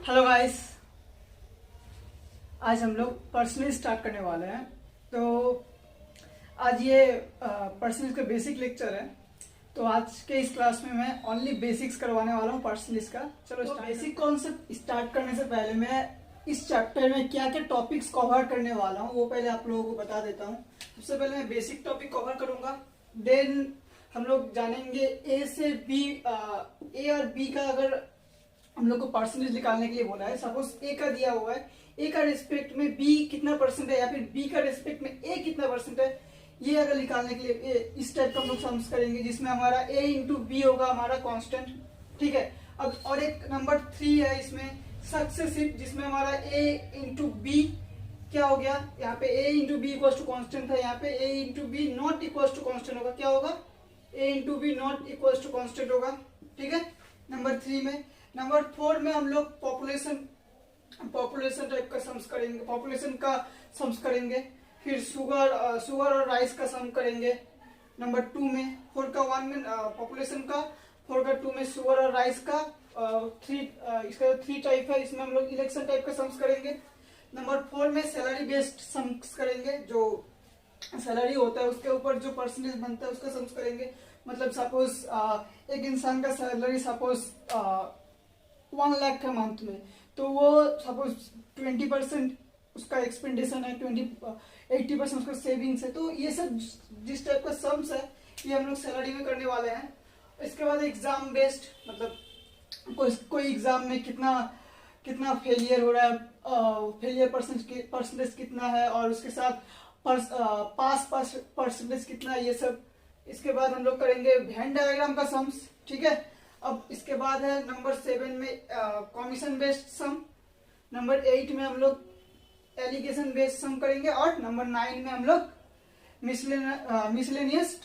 Hello guys, आज हम लोग पर्सनल स्टार्ट करने वाले हैं। तो आज ये पर्सनल का बेसिक लेक्चर है। तो आज के इस क्लास में मैं ओनली बेसिक्स करवाने वाला हूँ पर्सनलिस्ट का। चलो तो बेसिक कॉन्सेप्ट स्टार्ट करने से पहले मैं इस चैप्टर में क्या क्या टॉपिक्स कवर करने वाला हूँ वो पहले आप लोगों को बता देता हूँ। सबसे पहले मैं बेसिक टॉपिक कवर करूंगा, देन हम लोग जानेंगे ए से बी, ए और बी का अगर हम लोग को परसेंटेज निकालने के लिए बोला है। सपोज ए का दिया हुआ है, ए का रिस्पेक्ट में बी कितना परसेंट है या फिर बी का रिस्पेक्ट में ए कितना परसेंट है, ये अगर निकालने के लिए इस टाइप का हम लोग सम्स करेंगे जिसमें हमारा ए इंटू बी होगा हमारा कांस्टेंट। ठीक है। अब और एक नंबर 3 है इसमें सक्सेसिव, जिसमें हमारा ए इंटू बी क्या हो गया, यहाँ पे A into B equal to constant था, यहाँ पे A into B not equal to constant होगा। क्या होगा, A into B not equal to constant होगा। ठीक है, नंबर 3 में। नंबर 4 में हम लोग पॉपुलेशन टाइप का सम्स करेंगे, पॉपुलेशन का सम्स करेंगे। फिर शुगर और राइस का सम करेंगे नंबर 2 में। 4 का 1 में पॉपुलेशन का, 4 का 2 में शुगर और राइस का। इसका 3 टाइप है, इसमें हम लोग इलेक्शन टाइप का सम्स करेंगे। नंबर 4 में सैलरी बेस्ड सम्स करेंगे, जो सैलरी होता है उसके ऊपर जो परसेंटेज बनता है उसका सम्स करेंगे। मतलब सपोज एक इंसान का सैलरी सपोज 1 लाख है मंथ में, तो वो सपोज 20% उसका एक्सपेंडिशन है, 80% उसका सेविंग्स है। तो ये सब जिस टाइप का सम्स है ये हम लोग सैलरी में करने वाले हैं। इसके बाद एग्जाम बेस्ड, मतलब कोई एग्जाम में कितना फेलियर हो रहा है, फेलियर परसेंटेज कितना है, और उसके साथ पास परसेंटेज कितना है, ये सब। इसके बाद हम लोग करेंगे वेन डायग्राम का सम्स। ठीक है। अब इसके बाद है नंबर 7 में कमीशन बेस्ड सम, नंबर 8 में हम लोग एलिगेशन बेस्ड सम करेंगे, और नंबर 9 में हम लोग मिसलेनियस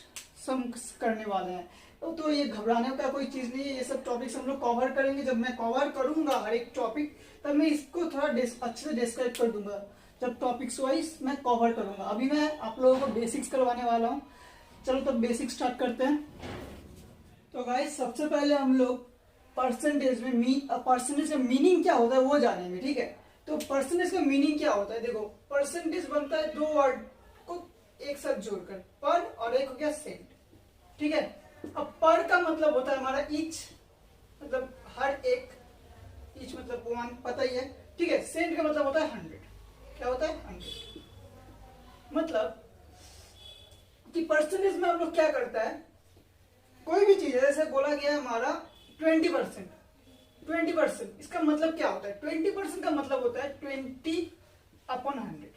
सम करने वाले हैं। तो ये घबराने का कोई चीज नहीं है, ये सब टॉपिक्स हम लोग कवर करेंगे। जब मैं कवर करूंगा हर एक टॉपिक तब मैं इसको थोड़ा अच्छे से डिस्क्राइब कर दूंगा, जब टॉपिक्स वाइज मैं कवर करूंगा। अभी मैं आप लोगों को बेसिक्स करवाने वाला हूँ। चलो तब बेसिक स्टार्ट करते हैं। तो गाइस सबसे पहले हम लोग परसेंटेज का मीनिंग क्या होता है वो जानेंगे। ठीक है। तो परसेंटेज का मीनिंग क्या होता है, देखो परसेंटेज बनता है 2 वर्ड को एक साथ जोड़कर, पर और एक हो गया सेंट। ठीक है। अब पर का मतलब होता है हमारा ईच, मतलब हर एक, ईच मतलब 1, पता ही है। ठीक है। सेंट का मतलब होता है 100। क्या होता है 100, मतलब कि परसेंटेज में हम लोग क्या करता है, कोई भी चीज है, जैसे बोला गया हमारा 20%, इसका मतलब क्या होता है, 20% का मतलब होता है 20/100।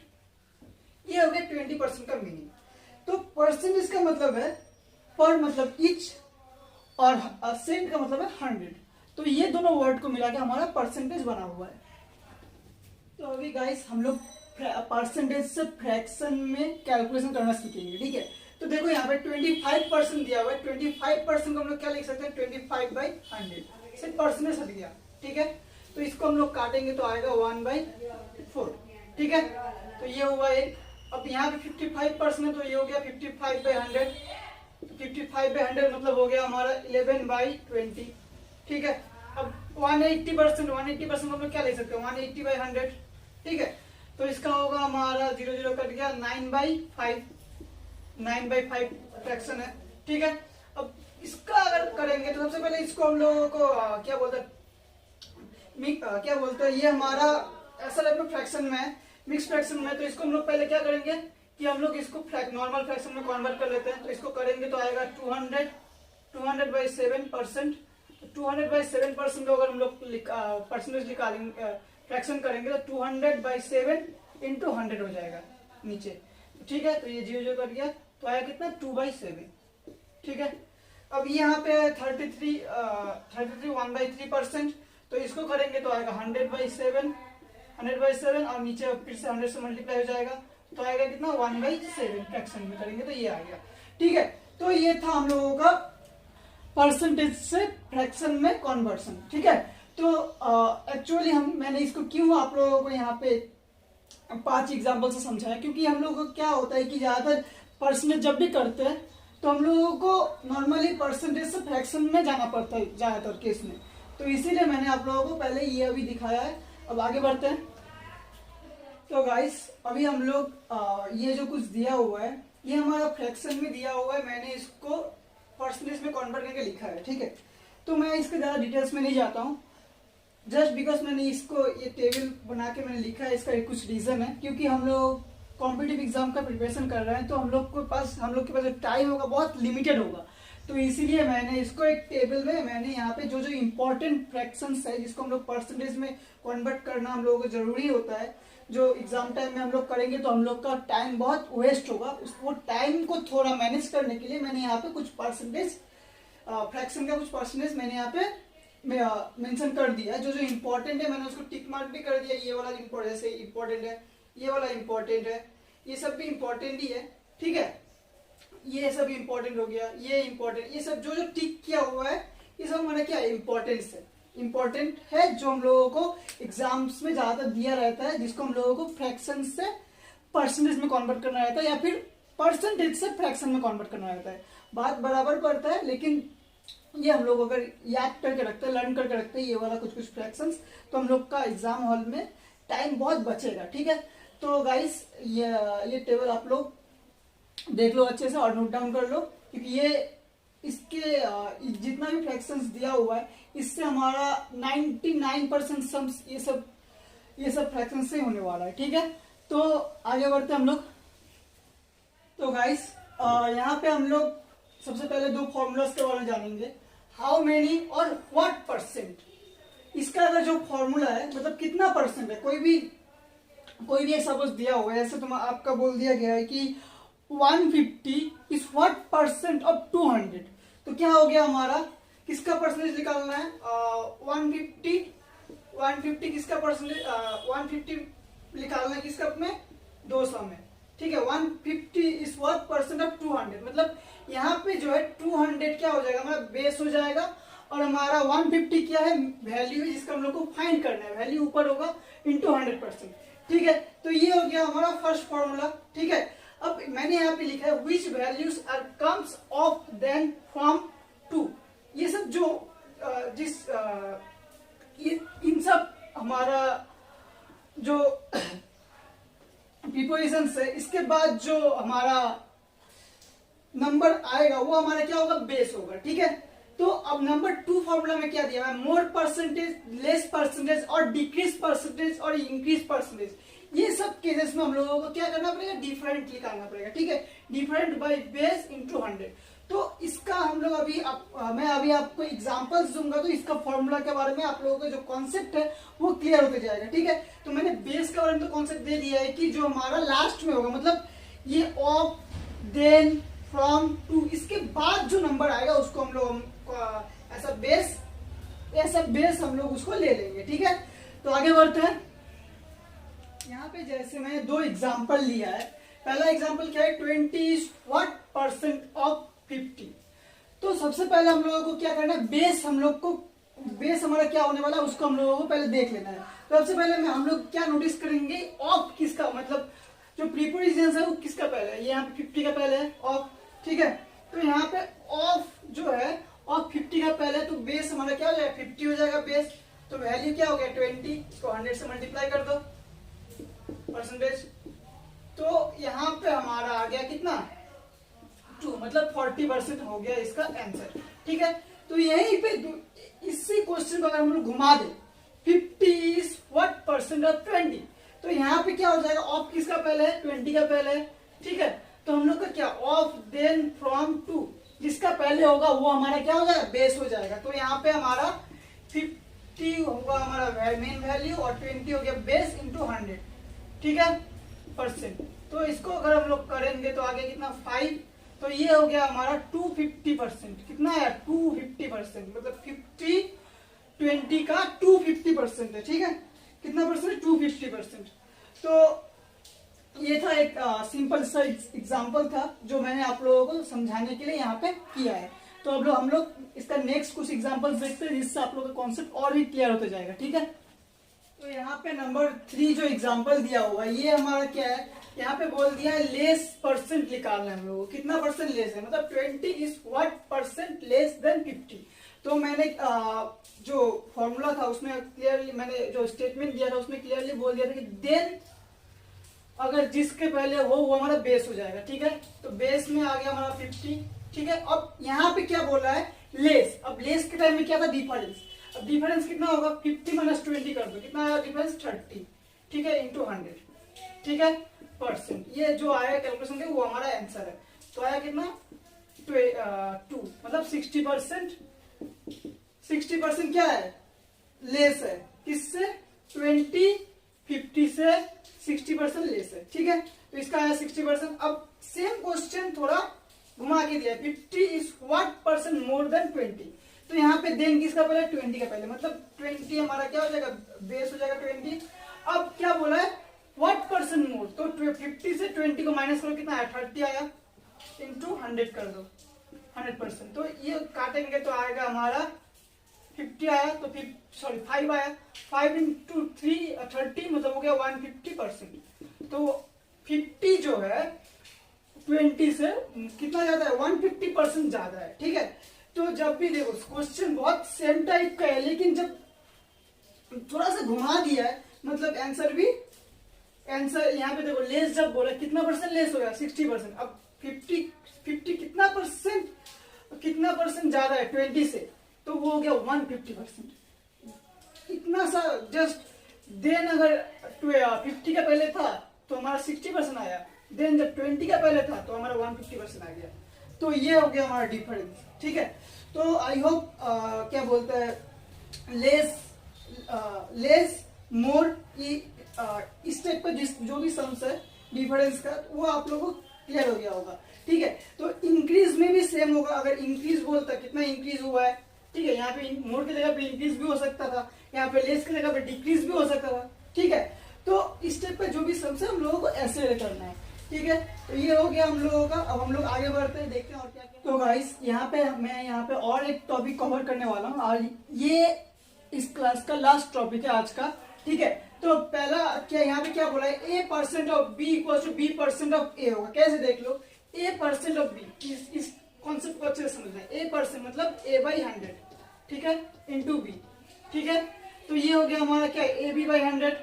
ये हो गया 20% का मीनिंग। तो परसेंटेज का मतलब है पर मतलब ईच, और सेंट का मतलब है 100। तो ये दोनों वर्ड को मिला के हमारा परसेंटेज बना हुआ है। तो अभी गाइस हम लोग परसेंटेज से फ्रैक्शन में कैलकुलेशन करना सीखेंगे। ठीक है। तो देखो यहाँ पे 25% दिया हुआ है, 25% को हम लोग क्या लिख सकते हैं, 25/100 से परसेंटेज हट गया। ठीक है। तो इसको हम लोग काटेंगे तो आएगा 1/4। ठीक है। तो ये हुआ एक। अब यहाँ पे 55% है तो ये हो गया 55/100। 55/100 मतलब हो गया हमारा 11/20। ठीक है। अब 180% हम लोग क्या ले सकते हैं, 180/100। ठीक है। तो इसका होगा हमारा 0 कट गया, 9/5 फ्रैक्शन है। ठीक है। अब इसका अगर करेंगे तो सबसे पहले इसको हम लोगों को क्या बोलते हैं, ये हमारा ऐसा टाइप में फ्रैक्शन में है, मिक्स फ्रैक्शन में। तो इसको हम लोग पहले क्या करेंगे कि हम लोग इसको नॉर्मल फ्रैक्शन में कन्वर्ट कर लेते हैं। तो इसको करेंगे तो आएगा 200/7%। 200/7% अगर हम लोग परसेंटेज निकालेंगे, फ्रैक्शन करेंगे तो 200/7 × 100 हो जाएगा नीचे। ठीक है। तो ये 0 कर दिया तो आया कितना, 2/7। ठीक है। अब यहाँ पे 33 1/3%। तो इसको करेंगे तो आएगा 100/7 और नीचे फिर से 100 से मल्टीप्लाई हो जाएगा तो आएगा कितना, 1/7 फ्रैक्शन में करेंगे तो ये आ गया। ठीक है। तो ये था हम लोगों का परसेंटेज से फ्रैक्शन में कन्वर्शन। ठीक है। तो एक्चुअली मैंने इसको क्यों आप लोगों को यहाँ पे 5 एग्जाम्पल से समझाया, क्योंकि हम लोगों को क्या होता है कि ज्यादातर परसेंटेज जब भी करते हैं तो हम लोगों को नॉर्मली परसेंटेज से फ्रैक्शन में जाना पड़ता है ज्यादातर केस में। तो इसीलिए मैंने आप लोगों को पहले ये अभी दिखाया है। अब आगे बढ़ते हैं। तो गाइस अभी हम लोग ये जो कुछ दिया हुआ है ये हमारा फ्रैक्शन में दिया हुआ है, मैंने इसको परसेंटेज में कन्वर्ट करके लिखा है, ठीक है। तो मैं इसके ज़्यादा डिटेल्स में नहीं जाता हूँ, जस्ट बिकॉज मैंने इसको ये टेबल बना के मैंने लिखा है। इसका एक कुछ रीज़न है, क्योंकि हम लोग कॉम्पिटिटिव एग्जाम का प्रिपरेशन कर रहे हैं, तो हम लोग के पास जो टाइम होगा बहुत लिमिटेड होगा। तो इसीलिए मैंने इसको एक टेबल में मैंने यहाँ पे जो जो इम्पोर्टेंट फ्रैक्शंस है जिसको हम लोग परसेंटेज में कन्वर्ट करना हम लोगों को जरूरी होता है, जो एग्जाम टाइम में हम लोग करेंगे तो हम लोग का टाइम बहुत वेस्ट होगा। वो टाइम को थोड़ा मैनेज करने के लिए मैंने यहाँ पे कुछ परसेंटेज फ्रैक्शन का कुछ परसेंटेज मैंने यहाँ पे मेंशन कर दिया। जो जो इम्पोर्टेंट है मैंने उसको टिक मार्क भी कर दिया। ये वाला इम्पोर्टेंट है, ये वाला इम्पोर्टेंट है, ये सब भी इम्पोर्टेंट ही है, ठीक है। ये सब इम्पोर्टेंट हो गया, ये इम्पोर्टेंट, ये सब जो जो टिक किया हुआ है ये सब हमारा क्या इम्पोर्टेंस है, इम्पोर्टेंट है, जो हम लोगों को एग्जाम्स में ज्यादातर दिया रहता है, जिसको हम लोगों को फ्रैक्शन से परसेंटेज में कन्वर्ट करना रहता है या फिर परसेंटेज से फ्रैक्शन में कन्वर्ट करना रहता है। बात बराबर पड़ता है, लेकिन ये हम लोग अगर याद करके रखते हैं, लर्न करके रखते हैं ये वाला कुछ कुछ फ्रैक्शंस, तो हम लोग का एग्जाम हॉल में टाइम बहुत बचेगा, ठीक है। तो गाइस ये टेबल आप लोग देख लो अच्छे से और नोट डाउन कर लो, क्योंकि ये इसके जितना भी फ्रैक्शंस दिया हुआ है इससे हमारा 99% सम्स ये सब फ्रैक्शन से होने वाला है, ठीक है। तो आगे बढ़ते हैं हम लोग। तो गाइस यहाँ पे हम लोग सबसे पहले दो फॉर्मूलाज के बारे में जानेंगे, हाउ मेनी और व्हाट परसेंट। इसका अगर जो फॉर्मूला है मतलब कितना परसेंट है, कोई भी एक सपोज दिया हुआ है, जैसे आपका बोल दिया गया है कि 150 इज व्हाट परसेंट ऑफ 200, तो क्या हो गया हमारा, किसका परसेंटेज निकालना है, 150 किसका परसेंटेज, 150 निकालना है किसका में, 200 में, ठीक है। 150 इज व्हाट परसेंट ऑफ 200, मतलब यहाँ पे जो है 200 क्या हो जाएगा हमारा बेस हो जाएगा, और हमारा 150 क्या है, वैल्यू है जिसका हम लोग को फाइंड करना है, वैल्यू ऊपर होगा इंटू 100%, ठीक है। तो ये हो गया हमारा फर्स्ट फॉर्मूला, ठीक है। अब मैंने यहाँ पे लिखा है which values are comes of then from two, ये सब जो इन सब हमारा जो प्रीपोजिशन है, इसके बाद जो हमारा नंबर आएगा वो हमारा क्या होगा, बेस होगा, ठीक है। तो अब नंबर 2 फॉर्मूला में क्या दिया है, मोर परसेंटेज, लेस परसेंटेज और डिक्रीज परसेंटेज और इंक्रीज परसेंटेज, ये सब केसेस में हम लोगों को क्या करना पड़ेगा, डिफरेंट निकालना पड़ेगा, ठीक है। Different by base into 100। तो इसका हम लोग मैं अभी आपको एग्जांपल्स दूंगा, तो इसका फॉर्मूला के बारे में आप लोगों का जो कॉन्सेप्ट है वो क्लियर होते जाएगा, ठीक है। तो मैंने बेस के बारे में तो कॉन्सेप्ट दे दिया है कि जो हमारा लास्ट में होगा, मतलब ये ऑफ, देन, फ्रॉम, टू, इसके बाद जो नंबर आएगा उसको हम लोग ऐसा बेस हम लोग उसको ले लेंगे, ठीक है। तो आगे बढ़ते हैं। यहाँ पे जैसे मैंने दो एग्जाम्पल लिया है, पहला एग्जाम्पल क्या है, 20 इज व्हाट परसेंट ऑफ 50। तो सबसे पहले हम लोगों को क्या करना है, बेस हमारा क्या होने वाला है उसको हम लोगों को पहले देख लेना है। तो सबसे पहले हम लोग क्या नोटिस करेंगे, ऑफ किसका, मतलब जो प्रीपोजिशन है वो किसका पहले है, ये यहाँ पे 50 का पहले है ऑफ, ठीक है। तो यहाँ पे ऑफ जो है ऑफ 50 का पहले, तो बेस हमारा क्या हो जाएगा, 50 हो जाएगा बेस। तो वैल्यू क्या हो गया 20, इसको 100 से मल्टीप्लाई कर दो परसेंटेज, तो यहाँ पे हमारा आ गया कितना 2, मतलब 40% हो गया इसका आंसर, ठीक है। तो यहीं पे इसी क्वेश्चन को अगर हम लोग घुमा दे, 50 इज व्हाट परसेंट ऑफ 20, तो यहाँ पे क्या हो जाएगा, ऑफ किसका पहले है, 20 का पहले है, ठीक है। तो हम लोग का क्या, ऑफ, देन, फ्रॉम, टू, जिसका पहले होगा वो हमारा क्या हो जाएगा, बेस हो जाएगा। तो यहाँ पे हमारा 50 होगा हमारा मेन वैल्यू और 20 हो गया बेस इंटू 100, ठीक है, परसेंट। तो इसको अगर हम लोग करेंगे तो आगे कितना 5, तो ये हो गया हमारा 250%, कितना है 250%, मतलब 50 20 का 250% है, ठीक है। कितना परसेंट, 250%। तो ये था एक सिंपल सा एग्जांपल था जो मैंने आप लोगों को समझाने के लिए यहाँ पे किया है। तो अब हम लोग इसका नेक्स्ट कुछ एग्जांपल्स देखते हैं जिससे आप लोगों का कॉन्सेप्ट और भी क्लियर होता जाएगा, ठीक है। तो यहाँ पे नंबर 3 जो एग्जांपल दिया हुआ है ये हमारा क्या है, यहाँ पे बोल दिया है लेस परसेंट निकालना है हम लोगों को, कितना परसेंट लेस है, मतलब 20 is what percent less than 50। तो मैंने जो फॉर्मूला था उसमें क्लियरली, मैंने जो स्टेटमेंट दिया था उसमें क्लियरली बोल दिया था कि देन अगर जिसके पहले हो वो हमारा बेस हो जाएगा, ठीक है। तो बेस में आ गया हमारा 50, ठीक है। अब यहाँ पे क्या बोला है, लेस। अब लेस के टाइम में क्या था, डिफरेंस। अब डिफरेंस कितना होगा, 50 माइनस 20 कर दो, कितना आया डिफरेंस, 30, ठीक है, इंटू 100, ठीक है, परसेंट। ये जो आया कैलकुलेशन के वो हमारा आंसर है। तो आया कितना, 2, मतलब 60%। 60% क्या है, लेस है, किससे, 20, 50 से 60% लेस है, ठीक है। तो इसका आया 60%। अब सेम क्वेश्चन थोड़ा घुमा के दिया, 50 is what percent more than 20। तो यहाँ पे देन किसका पहले, 20 का पहले, मतलब 20 हमारा क्या हो जाएगा, बेस हो जाएगा 20। अब क्या बोला है, व्हाट परसेंट मोर, तो 50 से 20 को माइनस करो, कितना आया, 30 आया, इंटू 100 कर दो, 100%। तो ये काटेंगे तो आएगा हमारा 50 आया, तो 5 आया, 5 इंटू 30 मतलब हो गया 150%। तो 50 जो है 20 से कितना ज्यादा है, 150% ज्यादा है, ठीक है। तो जब भी देखो क्वेश्चन बहुत सेम टाइप का है, लेकिन जब थोड़ा सा घुमा दिया है, मतलब आंसर यहाँ पे देखो, लेस जब बोला कितना परसेंट लेस हो गया, 60%। अब 50 कितना परसेंट ज्यादा है 20 से, तो वो हो गया 150%। इतना सा जस्ट। देन अगर 50 का पहले था तो हमारा 60% आया, देन जब 20 का पहले था तो हमारा 150% आ गया। तो ये हो गया हमारा डिफरेंस, ठीक है। तो आई होप क्या बोलते हैं, लेस मोर, इस टाइप का जो भी सम्स है डिफरेंस का, वो आप लोगों को क्लियर हो गया होगा, ठीक है। तो इंक्रीज में भी सेम होगा। अगर इंक्रीज बोलता कितना इंक्रीज हुआ है, ठीक है, यहाँ पे मोर की जगह पे इंक्रीज भी हो सकता था, यहाँ पे लेस की जगह पे डिक्रीज भी हो सकता था, ठीक है। तो इस टाइप का जो भी सम्स है हम लोगों को ऐसे करना है, ठीक है। तो ये हो गया हम लोगों का। अब हम लोग आगे बढ़ते हैं, देखते हैं और क्या क्या। तो गाइस मैं यहाँ पे और एक टॉपिक कवर करने वाला हूँ, और ये इस क्लास का लास्ट टॉपिक है आज का, ठीक है। तो पहला क्या यहाँ पे क्या बोला है, A% of B equal to B% of A होगा। कैसे देख लो, A% ऑफ B, इस कॉन्सेप्ट को अच्छे से समझना है। A% मतलब A/100, ठीक है, इंटू B, ठीक है। तो ये हो गया हमारा क्या, AB/100,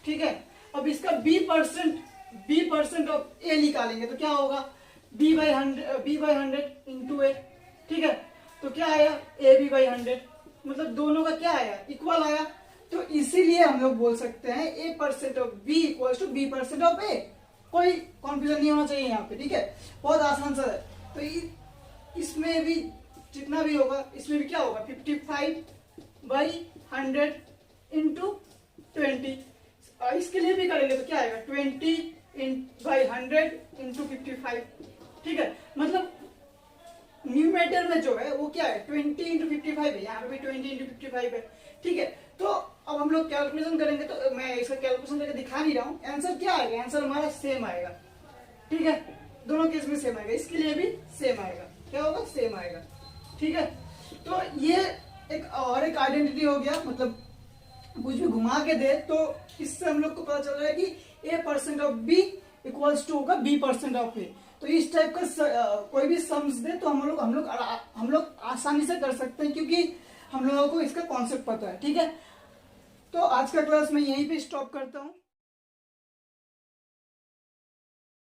ठीक है। अब इसका B% ऑफ A निकालेंगे तो क्या होगा, B/100 इंटू A, ठीक है। तो क्या आया, AB/100, मतलब दोनों का क्या आया, इक्वल आया। तो इसीलिए हम लोग बोल सकते हैं A% of B equal to B% of A। कोई कॉन्फ्यूजन नहीं होना चाहिए यहाँ पे, ठीक है, बहुत आसान सा है। तो इसमें भी जितना भी होगा, इसमें भी क्या होगा, 55/100 इंटू 20। इसके लिए भी करेंगे तो क्या आएगा, 20/100 इंटू 55, ठीक है। मतलब न्यूमरेटर में जो है वो क्या है, 20 इंटू 55 है, यहाँ पे भी 20 इंटू 55 है, ठीक है। तो अब हम लोग कैलकुलेशन करेंगे, तो मैं इसका कैलकुलेशन करके दिखा नहीं रहा हूँ। आंसर क्या आएगा, आंसर हमारा सेम आएगा, ठीक है, दोनों केस में सेम आएगा। इसके लिए भी सेम आएगा, क्या होगा, सेम आएगा, ठीक है। तो ये एक आइडेंटिटी हो गया, मतलब कुछ भी घुमा के दे तो इससे हम लोग को पता चल रहा है कि A% of B equals to होगा B% ऑफ A। तो इस टाइप का कोई भी सम्स दे तो हम लोग आसानी से कर सकते हैं, क्योंकि हम लोगों को इसका कॉन्सेप्ट पता है, ठीक है। तो आज का क्लास मैं यहीं पे स्टॉप करता हूँ।